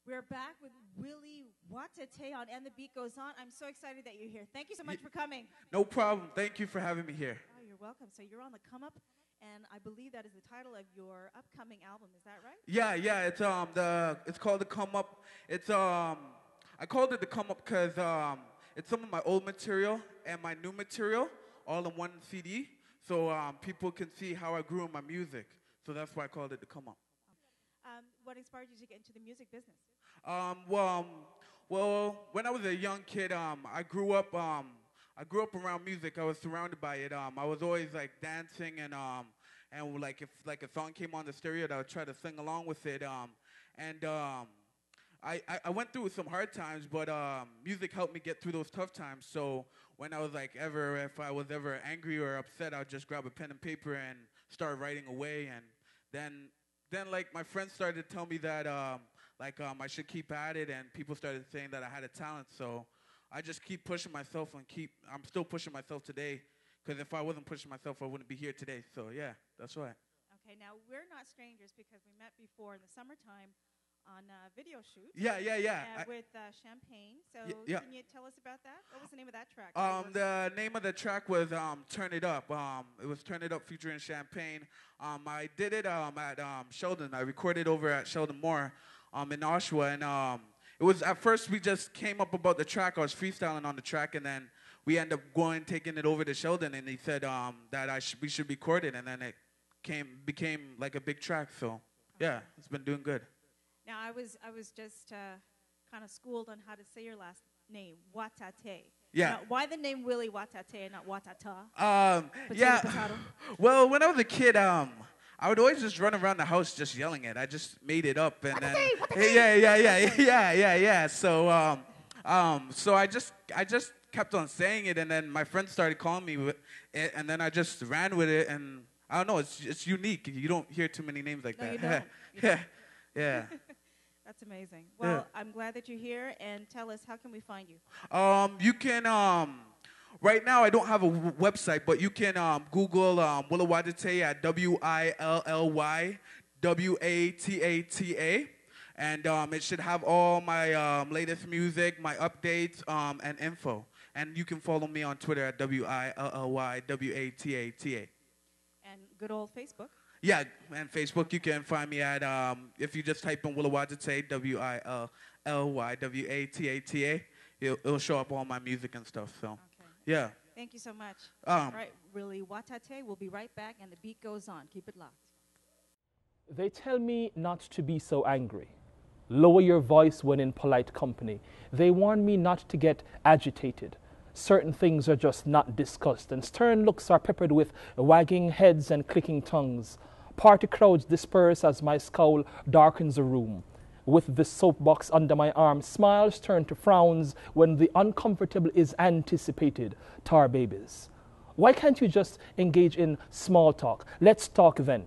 We're back with Willy Watata on And the Beat Goes On. I'm so excited that you're here. Thank you so much for coming. No problem. Thank you for having me here. Oh, you're welcome. So you're on the come up, and I believe that is the title of your upcoming album. Is that right? Yeah. It's called the Come Up. I called it the Come Up because it's some of my old material and my new material all in one CD, so people can see how I grew in my music. So that's why I called it the Come Up. What inspired you to get into the music business? Well, when I was a young kid, I grew up around music. I was surrounded by it. I was always like dancing and like if like a song came on the stereo, I would try to sing along with it. I went through some hard times, but music helped me get through those tough times. So when I was if I was ever angry or upset, I'd just grab a pen and paper and start writing away. And then like my friends started to tell me that I should keep at it, and people started saying that I had a talent. So I just keep pushing myself I'm still pushing myself today, because if I wasn't pushing myself, I wouldn't be here today. So yeah, that's right. Okay, now we're not strangers because we met before in the summertime on a video shoot. Yeah. With Champagne. So yeah. Can you tell us about that? What was the name of that track? The name of the track was Turn It Up. It was Turn It Up featuring Champagne. I did it at Sheldon. I recorded over at Sheldon Moore in Oshawa. And it was, at first we just came up about the track. I was freestyling on the track, and then we ended up taking it over to Sheldon, and he said that we should record it, and then it became like a big track. So yeah, it's been doing good. Now, I was just kind of schooled on how to say your last name, Watata. Yeah. Now, why the name Willy Watata and not Watata? Yeah. Potato. Well, when I was a kid, I would always just run around the house just yelling it. I just made it up, and then yeah. So so I just kept on saying it, and then my friends started calling me with it, and then I just ran with it, and I don't know, it's unique. You don't hear too many names like that. You don't. Yeah. That's amazing. Well, I'm glad that you're here, and tell us, how can we find you? You can, right now I don't have a website, but you can Google Willy Watata at WILLY WATATA, and it should have all my latest music, my updates, and info. And you can follow me on Twitter at WILLY WATATA. And good old Facebook. Yeah, and Facebook, you can find me at, if you just type in Willy Watata, WILLY WATATA, it'll show up all my music and stuff, so, okay. Yeah. Thank you so much. All right, Willy Watata, we'll be right back, and the beat goes on. Keep it locked. They tell me not to be so angry. Lower your voice when in polite company. They warn me not to get agitated. Certain things are just not discussed, and stern looks are peppered with wagging heads and clicking tongues. Party crowds disperse as my scowl darkens the room. With the soapbox under my arm, smiles turn to frowns when the uncomfortable is anticipated. Tar babies. Why can't you just engage in small talk? Let's talk then.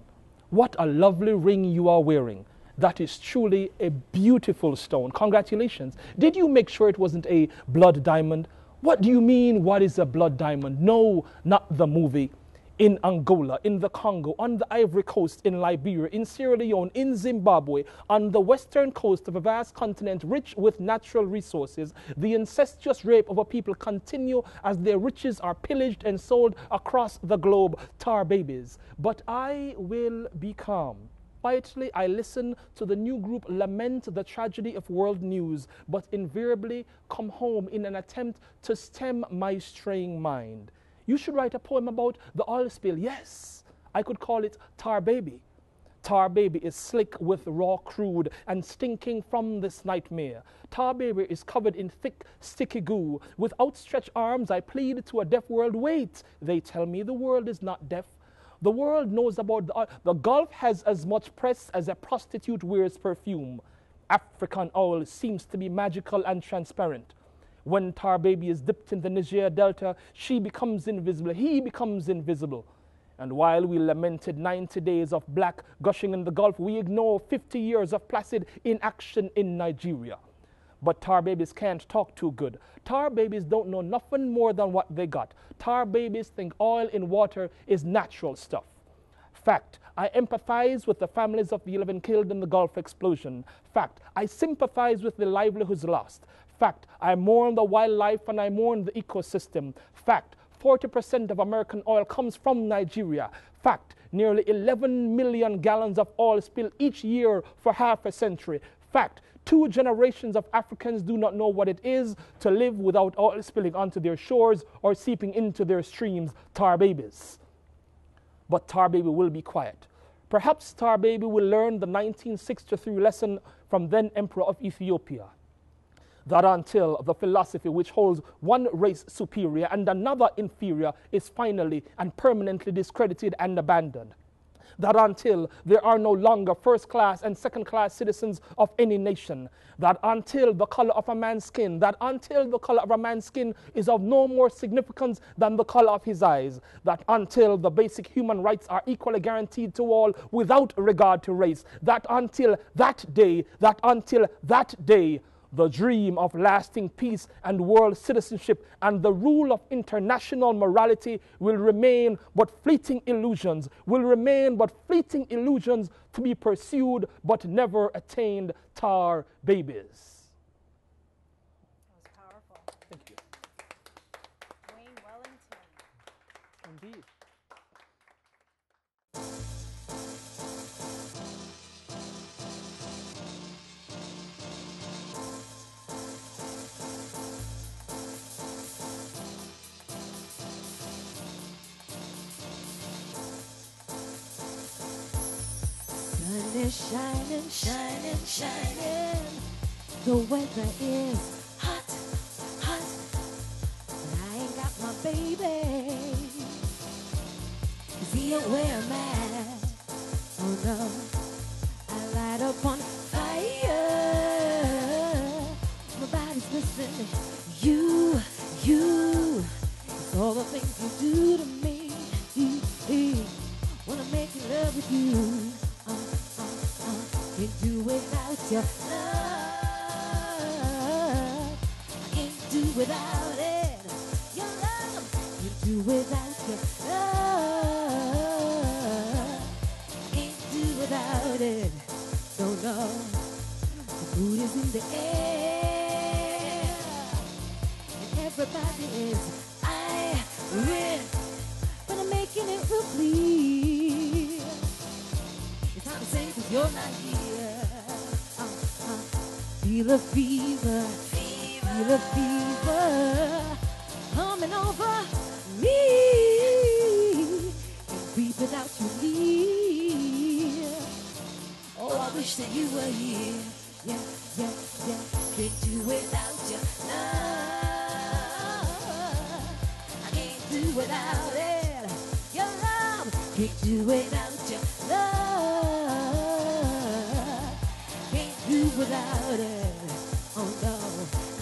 What a lovely ring you are wearing. That is truly a beautiful stone. Congratulations. Did you make sure it wasn't a blood diamond? What do you mean, what is a blood diamond? No, not the movie. In Angola, in the Congo, on the Ivory Coast, in Liberia, in Sierra Leone, in Zimbabwe, on the western coast of a vast continent rich with natural resources, the incestuous rape of a people continue as their riches are pillaged and sold across the globe. Tar babies. But I will be calm. Quietly, I listen to the new group lament the tragedy of world news, but invariably come home in an attempt to stem my straying mind. You should write a poem about the oil spill. Yes, I could call it Tar Baby. Tar Baby is slick with raw crude and stinking from this nightmare. Tar Baby is covered in thick, sticky goo. With outstretched arms, I plead to a deaf world, wait. They tell me the world is not deaf. The world knows about the Gulf has as much press as a prostitute wears perfume. African oil seems to be magical and transparent. When Tar Baby is dipped in the Niger Delta, she becomes invisible, he becomes invisible. And while we lamented 90 days of black gushing in the Gulf, we ignore 50 years of placid inaction in Nigeria. But tar babies can't talk too good. Tar babies don't know nothing more than what they got. Tar babies think oil in water is natural stuff. Fact, I empathize with the families of the 11 killed in the Gulf explosion. Fact. I sympathize with the livelihoods lost. Fact. I mourn the wildlife and I mourn the ecosystem. Fact. 40% of American oil comes from Nigeria. Fact. Nearly 11 million gallons of oil spill each year for half a century. Fact. 2 generations of Africans do not know what it is to live without oil spilling onto their shores or seeping into their streams. Tar babies. But Tar Baby will be quiet. Perhaps Tar Baby will learn the 1963 lesson from then Emperor of Ethiopia, that until the philosophy which holds one race superior and another inferior is finally and permanently discredited and abandoned, that until there are no longer first-class and second-class citizens of any nation, that until the color of a man's skin, that until the color of a man's skin is of no more significance than the color of his eyes, that until the basic human rights are equally guaranteed to all without regard to race, that until that day, the dream of lasting peace and world citizenship and the rule of international morality will remain but fleeting illusions, to be pursued but never attained. Tar babies. That was powerful. Thank you. Dwain Wellington. Indeed. Sun is shining, shining, shining. The weather is hot, hot. But I ain't got my baby. 'Cause he ain't wear a mask. Oh no, I light up on fire. My body's missing you. It's all the things you do to me. Wanna make love with you. Can't do without your love. I can't do without it. Your love. Can't do without your love. Can't do without it. No. The mood is in the air. And everybody is irate. But I'm making it real clear. It's time to sing 'cause you're not here. Feel the fever, feel the fever coming over me. Can't breathe without you here. Oh, I wish that you were here. Yeah. Can't do without your love. I can't do without it. Your love. Can't do without your love. Can't do without it. Oh no,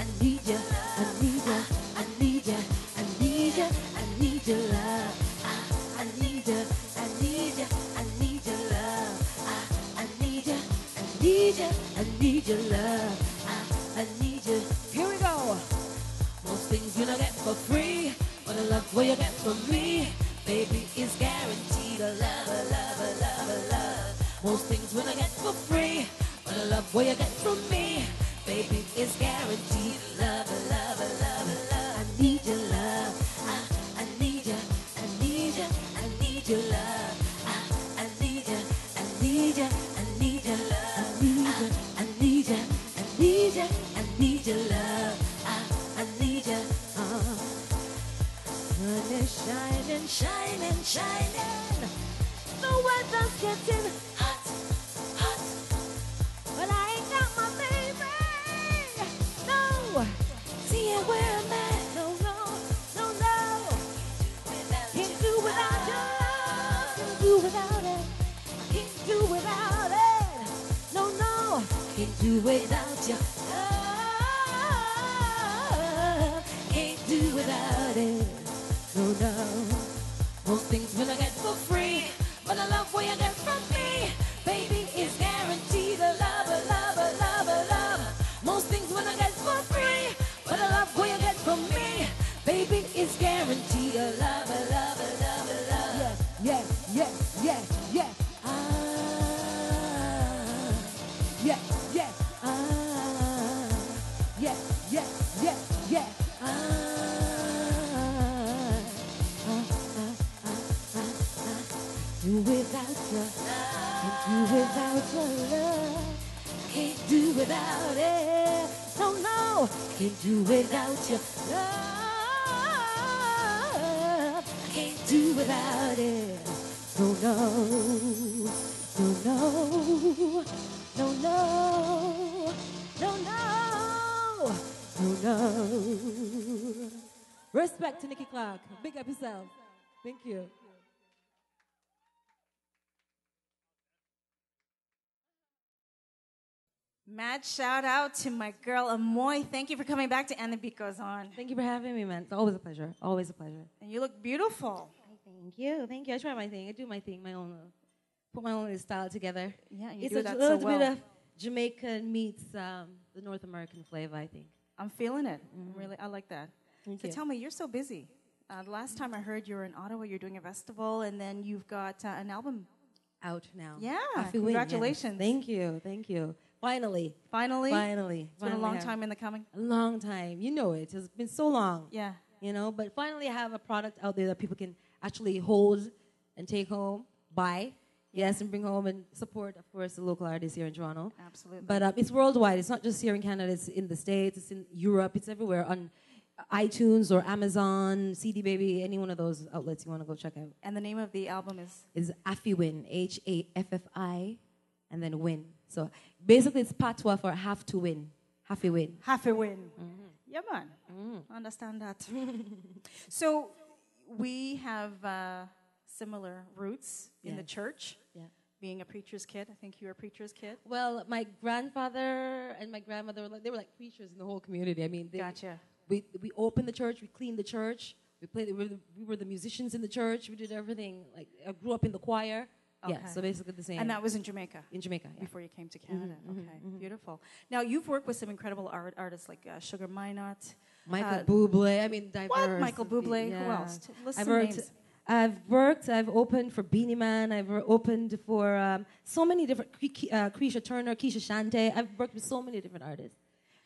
I need you, I need you, I need you, I need you, I need your love. I need you, I need you, I need your love. I need you, I need you, I need your love. I need you. Here we go. Most things you're not get for free, but the love what you get from me, baby, is guaranteed. A love, a love, a love, a love. Most things when I get for free, but the love what you get from me, baby, is guaranteed. Love, love, love, love. I need your love. I need you. I need you. I need your love. I need you. I need you. I need your love. I need you. I need you. I need your love. I need you. Sun is shining, shining, shining. The weather's getting hot, hot. But I ain't got my baby. No. See it where I'm at. No. Can't do without your love. Can't do without it. Can't do without it. No. Can't do without your love. Can't do without it. No. Most things will I get for free, but I love what you get from me, baby, is guaranteed. A love, a love, a love, a love. Most things will I get for free, but I love what you get from me, baby, is guaranteed. A love, a love, a love, a love. Yeah. do without your love. Can't do without it. No, no, can't do without your love. Can't do without it. No, no, no, no, no, no, no, no, no, no. Respect to Nikki Clark. Big up yourself. Thank you. Mad shout out to my girl Ammoye. Thank you for coming back to And the Beat Goes On. Thank you for having me, man. It's always a pleasure. Always a pleasure. And you look beautiful. Thank you. Thank you. I try my thing. I do my thing, my own. Put my own style together. Yeah, you It's do a that little so well. bit of Jamaican meets the North American flavor, I think. I'm feeling it. Really, I like that. Thank So you. tell me, you're so busy. The last time I heard you were in Ottawa, you're doing a festival, and then you've got an album. Out now. Yeah, I feel win, congratulations. yes. Thank you. Thank you. Finally. Finally? Finally. It's been a long time in the coming. A long time. You know it. It's been so long. Yeah. You know, but finally I have a product out there that people can actually hold and take home, buy, yes, and bring home and support, of course, the local artists here in Toronto. Absolutely. But it's worldwide. It's not just here in Canada. It's in the States. It's in Europe. It's everywhere on iTunes or Amazon, CD Baby, any one of those outlets you want to go check out. And the name of the album Is Affi-Win, Haffi, and then win. So basically it's patois for have to win. Affi-Win. Half-a-Win. Yeah, man. Understand that. So we have similar roots in the church. Yeah. Being a preacher's kid. I think you're a preacher's kid. Well, my grandfather and my grandmother, they were like preachers in the whole community. I mean, Gotcha. We opened the church, we cleaned the church, we were the musicians in the church, we did everything. Like I grew up in the choir. Okay. Yeah, so basically the same. And that was in Jamaica. In Jamaica, yeah. Before you came to Canada. Okay, beautiful. Now, you've worked with some incredible artists like Sugar Minot. Michael Bublé, I mean, diverse. What? Michael Bublé? Yeah. Who else? List I've some worked, names. I've opened for Beanie Man, I've opened for so many different, Keisha Turner, Keisha Shante. I've worked with so many different artists.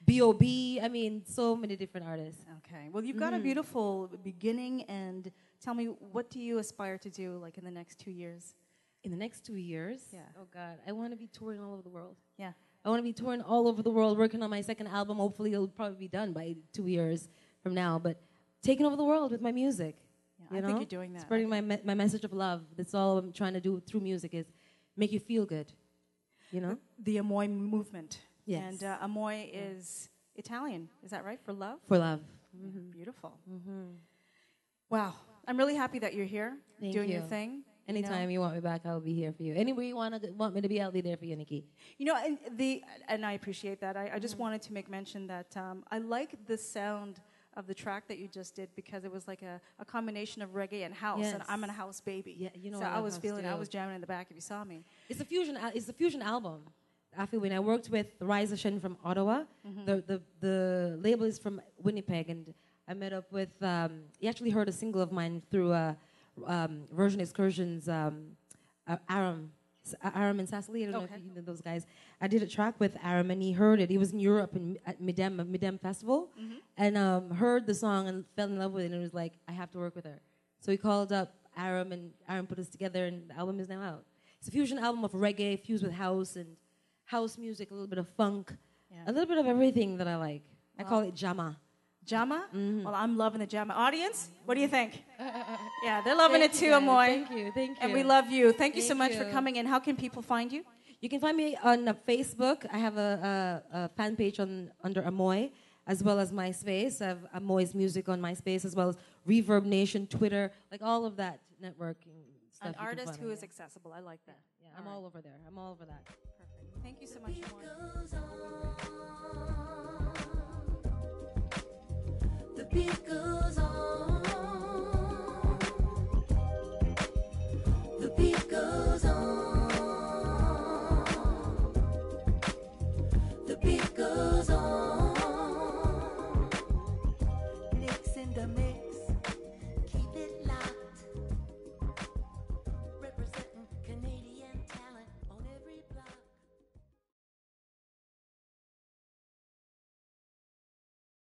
B.O.B., I mean, so many different artists. Okay. Well, you've got a beautiful beginning, and tell me, what do you aspire to do, like, in the next 2 years? In the next 2 years? Yeah. Oh, God. I want to be touring all over the world. Yeah. I want to be touring all over the world, working on my second album. Hopefully, it'll probably be done by 2 years from now. But taking over the world with my music. Yeah, I think you're doing that. Spreading my message of love. That's all I'm trying to do through music is make you feel good. You know? The Ammoye movement. Yes. And Ammoye is Italian. Is that right? For love? For love. Beautiful. Wow. I'm really happy that you're here Thank doing you. your thing. Anytime you want me back, I'll be here for you. Anywhere you want me to be, I'll be there for you, Nikki. You know, and I appreciate that. I just wanted to make mention that I like the sound of the track that you just did because it was like a combination of reggae and house, Yes. and I'm a house baby. Yeah, you know so I I love was house feeling, I too. was jamming in the back if you saw me. It's a fusion album. When I worked with Riza Shen from Ottawa, the label is from Winnipeg, and I met up with. He actually heard a single of mine through Version Excursions, Aram and Cecily. I don't know if you know those guys. I did a track with Aram, and he heard it. He was in Europe at Midem Festival, and heard the song and fell in love with it. And it was like, I have to work with her. So he called up Aram, and Aram put us together, and the album is now out. It's a fusion album of reggae fused with house and house music, a little bit of funk, a little bit of everything that I like. I call it Jama. Jama? Well, I'm loving the Jama. Audience, what do you think? Yeah, they're loving it too, Ammoye. Thank you. And we love you. Thank you so much for you. coming. And how can people find you? You can find me on Facebook. I have a fan page under Ammoye, as well as MySpace. I have Ammoye's music on MySpace, as well as Reverb Nation, Twitter, like all of that networking stuff. An you can artist find who on is there. accessible. I like that. Yeah, I'm all over there. I'm all over that. Perfect. Thank you so much, Ammoye. The beat